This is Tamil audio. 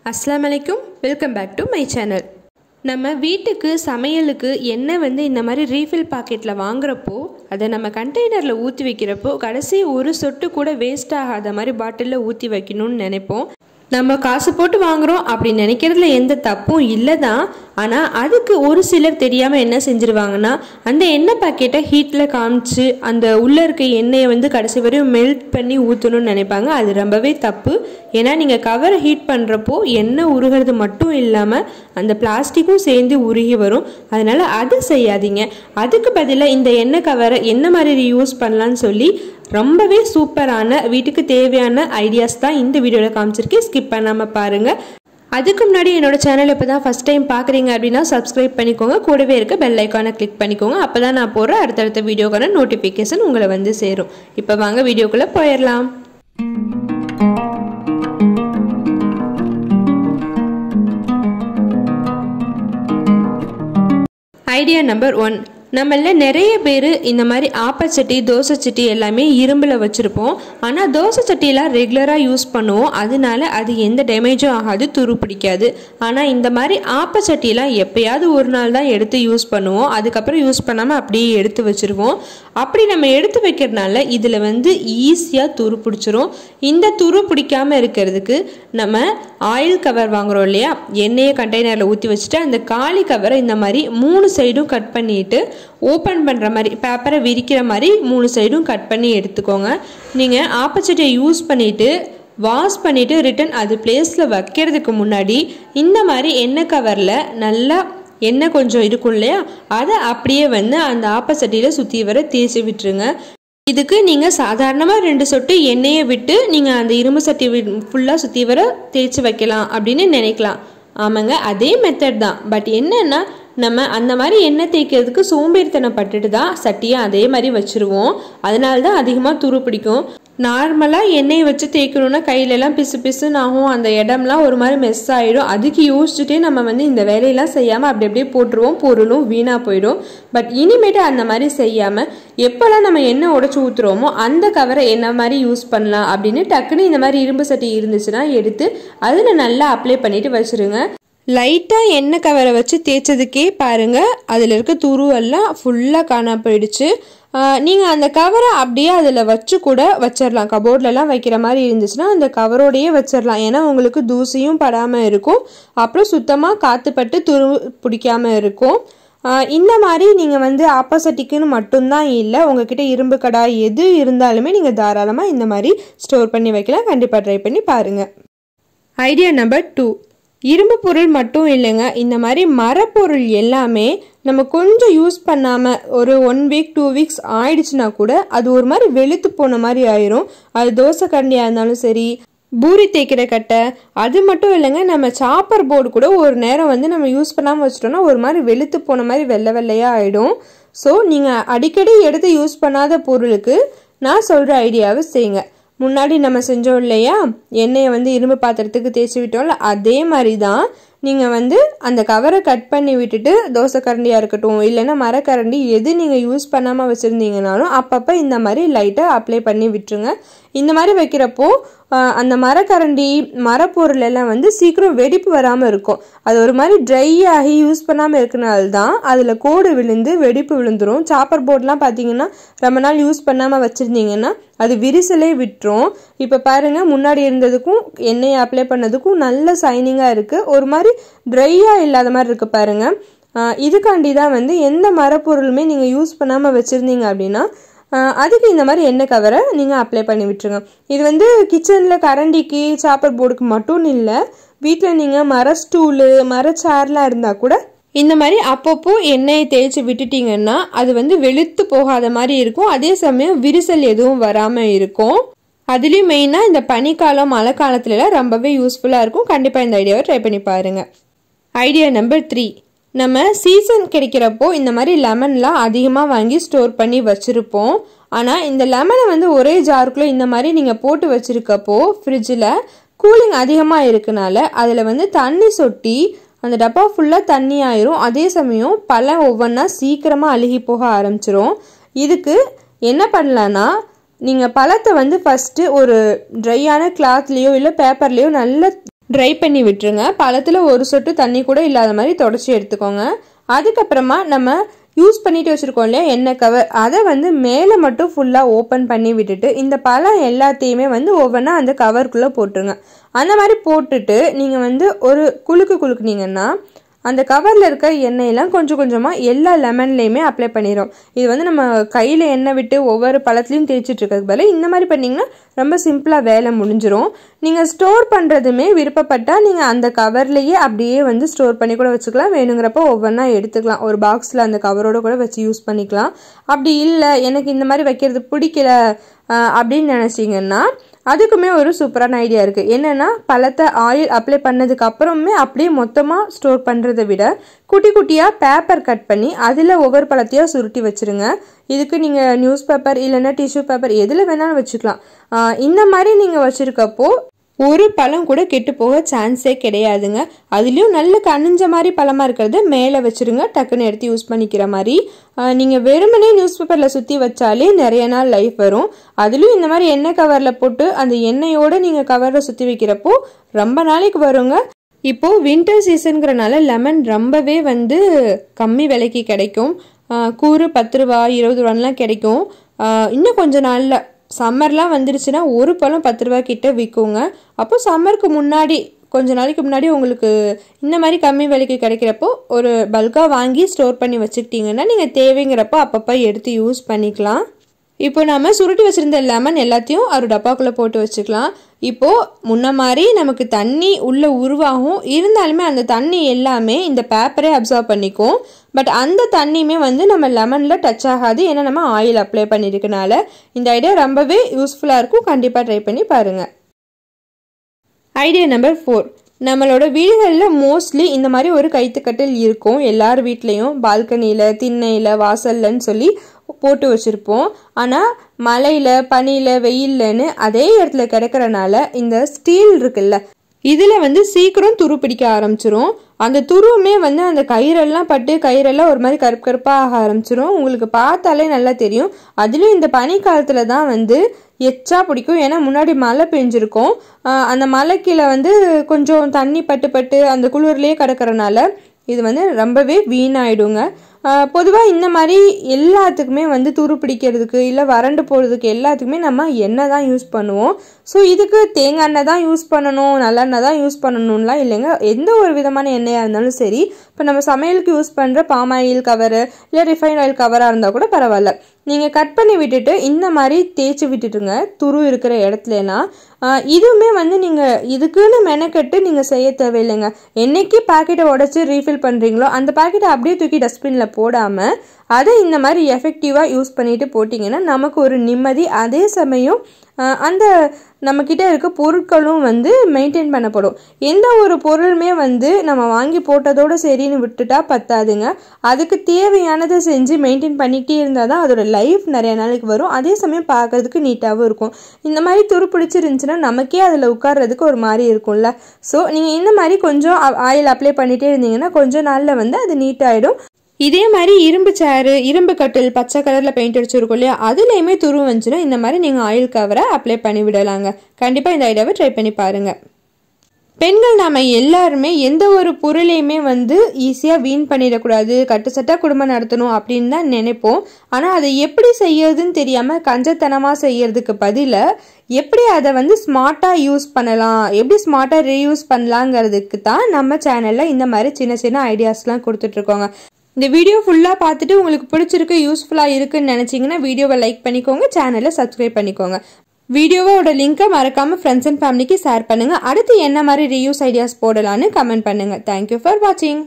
அஸ்ஸலாமு அலைக்கும், welcome back to my channel. நம்ம வீட்டுக்கு சமையலுக்கு எண்ணெய் இந்த மாதிரி ரீஃபில் பாக்கெட்டில் வாங்குறப்போ அதை நம்ம கண்டெய்னரில் ஊற்றி வைக்கிறப்போ கடைசி ஒரு சொட்டு கூட வேஸ்ட் ஆகாத மாதிரி பாட்டிலில் ஊற்றி வைக்கணும்னு நினைப்போம். நம்ம காசு போட்டு வாங்குறோம் அப்படி நினைக்கிறதுல எந்த தப்பும் இல்லை தான். ஆனால் அதுக்கு ஒரு சிலர் தெரியாமல் என்ன செஞ்சுருவாங்கன்னா, அந்த எண்ணெய் பாக்கெட்டை ஹீட்டில் காமிச்சு அந்த உள்ளே இருக்க எண்ணெயை கடைசி வரையும் மெல்ட் பண்ணி ஊற்றணும்னு நினைப்பாங்க. அது ரொம்பவே தப்பு. ஏன்னா நீங்கள் கவரை ஹீட் பண்ணுறப்போ எண்ணெய் உருகிறது மட்டும் இல்லாமல் அந்த பிளாஸ்டிக்கும் சேர்ந்து உருகி வரும். அதனால் அது செய்யாதீங்க. அதுக்கு பதிலாக இந்த எண்ணெய் கவரை என்ன மாதிரி யூஸ் பண்ணலான்னு சொல்லி ரொம்பவே சூப்பரான வீட்டுக்கு தேவையான ஐடியாஸ் தான் இந்த வீடியோவில் காமிச்சிருக்கேன். ஸ்கிப் பண்ணாமல் பாருங்கள். அதுக்கு முன்னாடி என்னோட சேனல் இப்போ தான் ஃபஸ்ட் டைம் பார்க்குறீங்க அப்படின்னா சப்ஸ்கிரைப் பண்ணிக்கோங்க. கூடவே இருக்க பெல் ஐக்கானை கிளிக் பண்ணிக்கோங்க. அப்போ தான் நான் போடுற அடுத்தடுத்த வீடியோக்கான நோட்டிஃபிகேஷன் உங்களை சேரும். இப்போ வாங்க வீடியோக்குள்ளே போயிடலாம். Idea number 1. நம்மள நிறைய பேர் இந்த மாதிரி ஆப்பச்சட்டி தோசை சட்டி எல்லாமே இரும்பில் வச்சுருப்போம். ஆனால் தோசை சட்டியெல்லாம் ரெகுலராக யூஸ் பண்ணுவோம். அதனால அது எந்த டேமேஜும் ஆகாது, துரு பிடிக்காது. ஆனால் இந்த மாதிரி ஆப்பச்சட்டியெல்லாம் எப்போயாவது ஒரு நாள் தான் எடுத்து யூஸ் பண்ணுவோம். அதுக்கப்புறம் யூஸ் பண்ணாமல் அப்படியே எடுத்து வச்சுருவோம். அப்படி நம்ம எடுத்து வைக்கிறதுனால இதில் ஈஸியாக துரு பிடிச்சிரும். இந்த துரு பிடிக்காமல் இருக்கிறதுக்கு நம்ம ஆயில் கவர் வாங்குகிறோம் இல்லையா, எண்ணெயை கண்டெய்னரில் ஊற்றி வச்சுட்டு அந்த காலி கவரை இந்த மாதிரி 3 சைடும் கட் பண்ணிவிட்டு ஓப்பன் பண்ணுற மாதிரி பேப்பரை விரிக்கிற மாதிரி 3 சைடும் கட் பண்ணி எடுத்துக்கோங்க. நீங்கள் ஆப்பச்சட்டியை யூஸ் பண்ணிவிட்டு வாஷ் பண்ணிவிட்டு ரிட்டன் அது பிளேஸில் வைக்கிறதுக்கு முன்னாடி இந்த மாதிரி எண்ணெய் கவரில் நல்லா எண்ணெய் கொஞ்சம் இருக்கும் இல்லையா, அதை அப்படியே அந்த ஆப்பச்சட்டியில் சுற்றி வர தேய்ச்சி விட்டுருங்க. இதுக்கு நீங்கள் சாதாரணமாக 2 சொட்டு எண்ணெயை விட்டு நீங்கள் அந்த இரும்பு சட்டி ஃபுல்லாக சுற்றி வர தேய்ச்சி வைக்கலாம் அப்படின்னு நினைக்கலாம். ஆமாங்க, அதே மெத்தட் தான். பட் என்னென்னா நம்ம அந்த மாதிரி எண்ணெய் தேய்க்கிறதுக்கு சோம்பேறித்தனப்பட்டுட்டு தான் சட்டியை அதே மாதிரி வச்சுருவோம். அதனால தான் அதிகமாக துரு பிடிக்கும். நார்மலாக எண்ணெயை வச்சு தேய்க்கணுன்னா கையிலெல்லாம் பிசு பிசுன்னு ஆகும், அந்த இடம்லாம் ஒரு மாதிரி மெஸ் ஆகிடும். அதுக்கு யோசிச்சுட்டே நம்ம இந்த வேலையெல்லாம் செய்யாமல் அப்படி அப்படியே போட்டுருவோம், பொருளும் வீணாக போயிடும். பட் இனிமேட்டு அந்த மாதிரி செய்யாமல் எப்போல்லாம் நம்ம எண்ணெய் உடச்சி ஊற்றுறோமோ அந்த கவரை என்ன மாதிரி யூஸ் பண்ணலாம் அப்படின்னு டக்குன்னு இந்த மாதிரி இரும்பு சட்டி இருந்துச்சுன்னா எடுத்து அதில் நல்லா அப்ளை பண்ணிவிட்டு வச்சுருங்க. லைட்டாக எண்ணெய் கவரை வச்சு தேய்ச்சதுக்கே பாருங்கள் அதில் இருக்க துருவெல்லாம் ஃபுல்லாக காணா போயிடுச்சு. நீங்கள் அந்த கவரை அப்படியே அதில் வச்சு கூட வச்சிடலாம். கபோர்ட்லலாம் வைக்கிற மாதிரி இருந்துச்சுன்னா அந்த கவரோடையே வச்சிடலாம். ஏன்னா உங்களுக்கு தூசியும் படாமல் இருக்கும், அப்புறம் சுத்தமாக காற்றுப்பட்டு துரு பிடிக்காமல் இருக்கும். இந்த மாதிரி நீங்கள் ஆப்போசிட்டிக்குன்னு மட்டும்தான் இல்லை, உங்ககிட்ட இரும்பு கடாய் எது இருந்தாலுமே நீங்கள் தாராளமாக இந்த மாதிரி ஸ்டோர் பண்ணி வைக்கலாம். கண்டிப்பாக ட்ரை பண்ணி பாருங்கள். Idea number 2. இரும்பு பொருள் மட்டும் இல்லைங்க, இந்த மாதிரி மரப்பொருள் எல்லாமே நம்ம கொஞ்சம் யூஸ் பண்ணாமல் ஒரு 1 வீக் 2 வீக்ஸ் ஆயிடுச்சுன்னா கூட அது ஒரு மாதிரி வெளுத்து போன மாதிரி ஆயிரும். அது தோசை கரண்டியாக இருந்தாலும் சரி, பூரி தேய்க்கிற கட்டை, அது மட்டும் இல்லைங்க, நம்ம சாப்பர் போர்டு கூட ஒரு நேரம் நம்ம யூஸ் பண்ணாமல் வச்சிட்டோம்னா ஒரு மாதிரி வெளுத்து போன மாதிரி வெள்ளை வெள்ளையாக ஆகிடும். ஸோ நீங்கள் அடிக்கடி எடுத்து யூஸ் பண்ணாத பொருளுக்கு நான் சொல்கிற ஐடியாவை செய்யுங்க. முன்னாடி நம்ம செஞ்சோம் இல்லையா, எண்ணெயை இரும்பு பாத்திரத்துக்கு தேய்ச்சி விட்டோம்ல, அதே மாதிரி தான் நீங்கள் அந்த கவரை கட் பண்ணி விட்டுட்டு தோசை கரண்டியாக இருக்கட்டும் இல்லைன்னா மரக்கரண்டி எது நீங்கள் யூஸ் பண்ணாமல் வச்சுருந்தீங்கனாலும் அப்பப்போ இந்த மாதிரி லைட்டாக அப்ளை பண்ணி விட்டுருங்க. இந்த மாதிரி வைக்கிறப்போ அந்த மரக்கரண்டி மரப்பொருள் எல்லாம் சீக்கிரம் வெடிப்பு வராமல் இருக்கும். அது ஒரு மாதிரி ட்ரை ஆகி யூஸ் பண்ணாமல் இருக்கனால தான் அதில் கோடு விழுந்து வெடிப்பு விழுந்துடும். சாப்பர் போர்ட்லாம் பார்த்தீங்கன்னா ரொம்ப நாள் யூஸ் பண்ணாமல் வச்சுருந்தீங்கன்னா அது விரிசலே விட்டுரும். இப்போ பாருங்கள், முன்னாடி இருந்ததுக்கும் எண்ணெயை அப்ளை பண்ணதுக்கும் நல்ல சைனிங்காக இருக்குது, ஒரு மாதிரி ட்ரையாக இல்லாத மாதிரி இருக்குது பாருங்கள். இதுக்காண்டி தான் எந்த மரப்பொருளுமே நீங்கள் யூஸ் பண்ணாமல் வச்சுருந்தீங்க அப்படின்னா அதுக்கு இந்த மாதிரி எண்ணெய் கவரை நீங்கள் அப்ளை பண்ணி விட்டுருங்க. இது கிச்சனில் கரண்டிக்கு சாப்பர் போர்டுக்கு மட்டும் இல்லை, வீட்டில் நீங்கள் மர ஸ்டூலு மர சேர்லாம் இருந்தால் கூட இந்த மாதிரி அப்பப்போ எண்ணெயை தேய்ச்சி விட்டுட்டிங்கன்னா அது வெளுத்து போகாத மாதிரி இருக்கும். அதே சமயம் விரிசல் எதுவும் வராமல் இருக்கும். அதுலேயும் மெயினாக இந்த பனிக்காலம் மழை காலத்துலலாம் ரொம்பவே யூஸ்ஃபுல்லாக இருக்கும். கண்டிப்பாக இந்த ஐடியாவை ட்ரை பண்ணி பாருங்கள். Idea number 3. நம்ம சீசன் கிடைக்கிறப்போ இந்த மாதிரி லெமன்லாம் அதிகமாக வாங்கி ஸ்டோர் பண்ணி வச்சுருப்போம். ஆனால் இந்த லெமனை ஒரே ஜாருக்குள்ளே இந்த மாதிரி நீங்கள் போட்டு வச்சுருக்கப்போ ஃப்ரிட்ஜில் கூலிங் அதிகமாக இருக்கனால அதில் தண்ணி சொட்டி அந்த டப்பா ஃபுல்லாக தண்ணி ஆயிரும். அதே சமயம் பழம் ஒவ்வொன்றா சீக்கிரமாக அழுகி போக ஆரம்பிச்சிரும். இதுக்கு என்ன பண்ணலான்னா, நீங்கள் பழத்தை ஃபஸ்ட்டு ஒரு ட்ரையான கிளாத்லேயோ இல்லை பேப்பர்லேயோ நல்லா ட்ரை பண்ணி விட்டுருங்க. பழத்தில் ஒரு சொட்டு தண்ணி கூட இல்லாத மாதிரி தொடச்சி எடுத்துக்கோங்க. அதுக்கப்புறமா நம்ம யூஸ் பண்ணிட்டு வச்சுருக்கோம் இல்லையா எண்ணெய் கவர், அதை வந்து மேலே மட்டும் ஃபுல்லாக ஓப்பன் பண்ணி விட்டுட்டு இந்த பழம் எல்லாத்தையுமே வந்து ஒவ்வொன்றா அந்த கவருக்குள்ளே போட்டுருங்க. அந்த மாதிரி போட்டுட்டு நீங்கள் வந்து ஒரு குலுக்குனீங்கன்னா அந்த கவரில் இருக்க எண்ணெயெல்லாம் கொஞ்சம் கொஞ்சமாக எல்லா லெமன்லேயுமே அப்ளை பண்ணிடும். இது வந்து நம்ம கையில் எண்ணெய் விட்டு ஒவ்வொரு பழத்துலையும் தேய்ச்சிட்டு இருக்கிறதுக்கு பதிலாக இந்த மாதிரி பண்ணிங்கன்னா ரொம்ப சிம்பிளாக வேலை முடிஞ்சிடும். நீங்கள் ஸ்டோர் பண்ணுறதுமே விருப்பப்பட்டால் நீங்கள் அந்த கவர்லேயே அப்படியே வந்து ஸ்டோர் பண்ணி கூட வச்சுக்கலாம். வேணுங்கிறப்போ ஒவ்வொன்றா எடுத்துக்கலாம். ஒரு பாக்ஸில் அந்த கவரோட கூட வச்சு யூஸ் பண்ணிக்கலாம். அப்படி இல்லை எனக்கு இந்த மாதிரி வைக்கிறது பிடிக்கல அப்படின்னு நினச்சிங்கன்னா அதுக்குமே ஒரு சூப்பரான ஐடியா இருக்குது. என்னென்னா பழத்தை ஆயில் அப்ளை பண்ணதுக்கு அப்புறமே அப்படியே மொத்தமாக ஸ்டோர் பண்ணுறதை விட குட்டி குட்டியாக பேப்பர் கட் பண்ணி அதில் ஒவ்வொரு பழத்தையாக சுருட்டி வச்சுருங்க. இதுக்கு நீங்கள் நியூஸ் பேப்பர் இல்லைன்னா டிஷ்யூ பேப்பர் எதில் வேணாலும் வச்சுக்கலாம். இந்த மாதிரி நீங்கள் வச்சுருக்கப்போ ஒரு பழம் கூட கெட்டு போக சான்ஸே கிடையாதுங்க. அதுலேயும் நல்ல கனிஞ்ச மாதிரி பழமாக இருக்கிறது மேலே வச்சுருங்க, டக்குன்னு எடுத்து யூஸ் பண்ணிக்கிற மாதிரி. நீங்கள் வெறுமனே நியூஸ் பேப்பரில் சுற்றி வச்சாலே நிறைய நாள் லைஃப் வரும். அதுலேயும் இந்த மாதிரி எண்ணெய் கவரில் போட்டு அந்த எண்ணெயோடு நீங்கள் கவரில் சுற்றி வைக்கிறப்போ ரொம்ப நாளைக்கு வருங்க. இப்போது வின்டர் சீசனுங்கிறனால லெமன் ரொம்பவே வந்து கம்மி விலைக்கு கிடைக்கும். கூறு 10 ரூபா 20 ரூபான்லாம் கிடைக்கும். இன்னும் கொஞ்சம் நாளில் சம்மர்லாம் வந்துருச்சுன்னா ஒரு பழம் 10 ரூபா கிட்ட விற்குங்க. அப்போ சம்மருக்கு முன்னாடி கொஞ்ச நாளைக்கு முன்னாடி உங்களுக்கு இந்த மாதிரி கம்மி விலைக்கு கிடைக்கிறப்போ ஒரு பல்காக வாங்கி ஸ்டோர் பண்ணி வச்சுக்கிட்டிங்கன்னா நீங்கள் தேவைங்கிறப்போ அப்பப்போ எடுத்து யூஸ் பண்ணிக்கலாம். இப்போ நம்ம சுருட்டி வச்சுருந்த லெமன் எல்லாத்தையும் ஒரு டப்பாக்குள்ளே போட்டு வச்சுக்கலாம். இப்போது முன்ன மாதிரி நமக்கு தண்ணி உள்ளே உருவாகும், இருந்தாலுமே அந்த தண்ணி எல்லாமே இந்த பேப்பரே அப்சர்வ் பண்ணிக்கும். பட் அந்த தண்ணியுமே வந்து நம்ம லெமனில் டச் ஆகாது, ஏன்னா நம்ம ஆயில் அப்ளை பண்ணியிருக்கனால. இந்த ஐடியா ரொம்பவே யூஸ்ஃபுல்லாக இருக்கும். கண்டிப்பாக ட்ரை பண்ணி பாருங்கள். ஐடியா நம்பர் 4, நம்மளோட வீடுகளில் மோஸ்ட்லி இந்த மாதிரி ஒரு கைத்துக்கட்டில் இருக்கும். எல்லார் வீட்லேயும் பால்கனியில் திண்ணையில் வாசல்லன்னு சொல்லி போட்டு வச்சுருப்போம். ஆனால் மழையில் பனியில் வெயில்லன்னு அதே இடத்துல கிடைக்கிறனால இந்த ஸ்டீல் இருக்குல்ல இதில் வந்து சீக்கிரம் துரு பிடிக்க ஆரம்பிச்சிரும். அந்த துருவுமே வந்து அந்த கயிறெல்லாம் பட்டு கயிறெல்லாம் ஒரு மாதிரி கருப்பு கருப்பாக ஆக ஆரம்பிச்சிரும். உங்களுக்கு பார்த்தாலே நல்லா தெரியும். அதுலேயும் இந்த பனி காலத்தில் தான் வந்து எச்சா பிடிக்கும். ஏன்னா முன்னாடி மழை பெஞ்சிருக்கும். அந்த மழைக்கீழே வந்து கொஞ்சம் தண்ணி பட்டு அந்த குளிர்லேயே கிடக்கிறனால இது வந்து ரொம்பவே வீணாயிடுங்க. பொதுவாக இந்த மாதிரி எல்லாத்துக்குமே வந்து துரு பிடிக்கிறதுக்கு இல்லை வறண்டு போகிறதுக்கு எல்லாத்துக்குமே நம்ம எண்ணெய் தான் யூஸ் பண்ணுவோம். ஸோ இதுக்கு தேங்காய் எண்ணெய் தான் யூஸ் பண்ணணும், நல்லெண்ணெய் தான் யூஸ் பண்ணணும்லாம் இல்லைங்க. எந்த ஒரு விதமான எண்ணெயாக இருந்தாலும் சரி, இப்போ நம்ம சமையலுக்கு யூஸ் பண்ணுற பாம் ஆயில் கவரு இல்லை ரிஃபைண்ட் ஆயில் கவராக இருந்தால் கூட பரவாயில்ல. நீங்கள் கட் பண்ணி விட்டுட்டு இந்த மாதிரி தேய்ச்சி விட்டுட்டுங்க துரு இருக்கிற இடத்துலலாம். இதுவுமே வந்து நீங்கள் இதுக்குன்னு மெனக்கெட்டு நீங்கள் செய்ய தேவையில்லைங்க. என்னைக்கு பாக்கெட்டை உடச்சி ரீஃபில் பண்ணுறீங்களோ அந்த பாக்கெட்டை அப்படியே தூக்கி டஸ்ட்பினில் போடாமல் அதை இந்த மாதிரி எஃபெக்டிவாக யூஸ் பண்ணிட்டு போட்டிங்கன்னா நமக்கு ஒரு நிம்மதி. அதே சமயம் அந்த நம்மக்கிட்ட இருக்க பொருட்களும் வந்து மெயின்டைன் பண்ணப்படும். எந்த ஒரு பொருளுமே வந்து நம்ம வாங்கி போட்டதோடு சரின்னு விட்டுட்டா பத்தாதுங்க. அதுக்கு தேவையானதை செஞ்சு மெயின்டைன் பண்ணிக்கிட்டே இருந்தால் தான் அதோட லைஃப் நிறைய நாளைக்கு வரும். அதே சமயம் பார்க்கறதுக்கு நீட்டாகவும் இருக்கும். இந்த மாதிரி துரு பிடிச்சிருந்துச்சுன்னா நமக்கே அதில் உட்கார்றதுக்கு ஒரு மாதிரி இருக்கும்ல. ஸோ நீங்கள் இந்த மாதிரி கொஞ்சம் ஆயில் அப்ளை பண்ணிகிட்டே இருந்தீங்கன்னா கொஞ்சம் நாளில் வந்து அது நீட்டாகிடும். இதே மாதிரி இரும்பு சேரு இரும்பு கட்டில் பச்சை கலரில் பெயிண்ட் அடிச்சிருக்கோம் இல்லையா, அதுலேயுமே துரு வந்துச்சுன்னா இந்த மாதிரி நீங்கள் ஆயில் கவரை அப்ளை பண்ணி விடலாங்க. கண்டிப்பாக இந்த ஐடியாவை ட்ரை பண்ணி பாருங்கள். பெண்கள் நாம் எல்லாருமே எந்த ஒரு பொருளையுமே வந்து ஈஸியாக வீண் பண்ணிடக்கூடாது, கட்டுச்சட்டாக குடும்பம் நடத்தணும் அப்படின்னு தான் நினைப்போம். ஆனால் அதை எப்படி செய்யறதுன்னு தெரியாமல் கஞ்சத்தனமாக செய்யறதுக்கு பதிலாக எப்படி அதை வந்து ஸ்மார்ட்டாக யூஸ் பண்ணலாம், எப்படி ஸ்மார்ட்டாக ரீயூஸ் பண்ணலாங்கிறதுக்கு தான் நம்ம சேனலில் இந்த மாதிரி சின்ன சின்ன ஐடியாஸ்லாம் கொடுத்துட்ருக்கோங்க. இந்த வீடியோ ஃபுல்லாக பார்த்துட்டு உங்களுக்கு பிடிச்சிருக்கு யூஸ்ஃபுல்லாக இருக்குன்னு நினச்சிங்கன்னா வீடியோவை லைக் பண்ணிக்கோங்க, சேனலை சப்ஸ்கிரைப் பண்ணிக்கோங்க. வீடியோவோட லிங்கை மறக்காமல் ஃப்ரெண்ட்ஸ் அண்ட் ஃபேமிலிக்கு ஷேர் பண்ணுங்கள். அடுத்து என்ன மாதிரி ரீயூஸ் ஐடியாஸ் போடலான்னு கமெண்ட் பண்ணுங்கள். தேங்க்யூ ஃபார் வாட்சிங்.